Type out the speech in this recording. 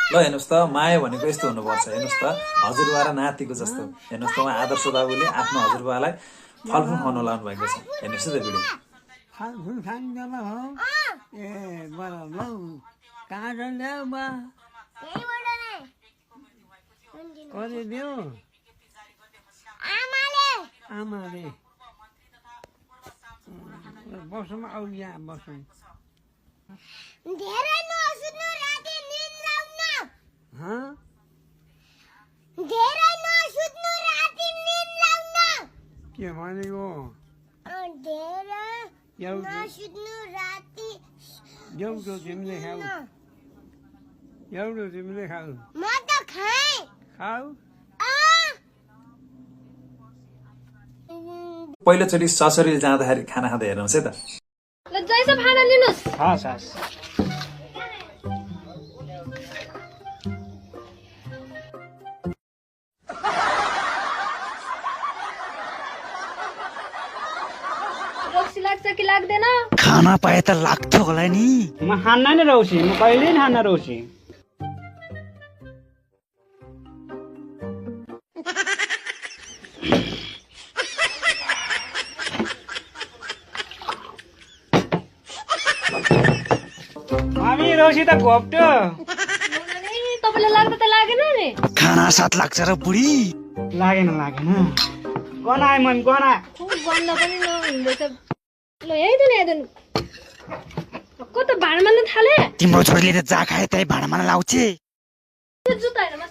ल हेर्नुहोस् त माया भनेको यस्तो हुनुपर्छ। हेर्नुहोस् त हजुरबा र नातिको जस्तो। हेर्नुहोस् त उहाँ आदर्श बाबुले आफ्नो हजुरबालाई फलफुल खुवाउन लाउनु भएको छ। हेर्नुहोस् है त भिडियो। फलफुल खान्छ हो ए बराबर कहाँ जान्छ बा कसले दियो आमाले बसौँ आउ यहाँ बसौँ धेरै नसुत्नु राति निद लाउन हँ धेरै नसुत्नु राति निद लाउन के भनेको धेरै एउटा नसुत्नु राति एउटा तिमीले खाऊ एउटा तिमीले खाऊ म त खाएँ खाऊ पहिलोचोटि ससुरीले जाँदाखेरि खाना खाँदा हेर्नुहोस् है त। ल जैसा खाना लिनुहोस्। हस् हस् रक्सी लाग्छ कि लाग्दैन? खाना पाए त लाग्थ्यो होला नि। म खान्न नि रौसी, म कहिल्यै खान्न रौसी। मामी रौसी त घोप्ट्यो। तपाईँलाई लाग्दा त लागेन नि। खाना साथ लाग्छ र बुढी। लागेन लागेन गन आयो मन गन आयो। खुब बन्द पनि नहुँदैछ। ल यही त ल्याइदिनु। कता भाँडा मान्न थाले? तिम्रो छोरीले त जा खाए त्यही भाँडा मान्न लाउँछे। त्यो जुत्ता होइन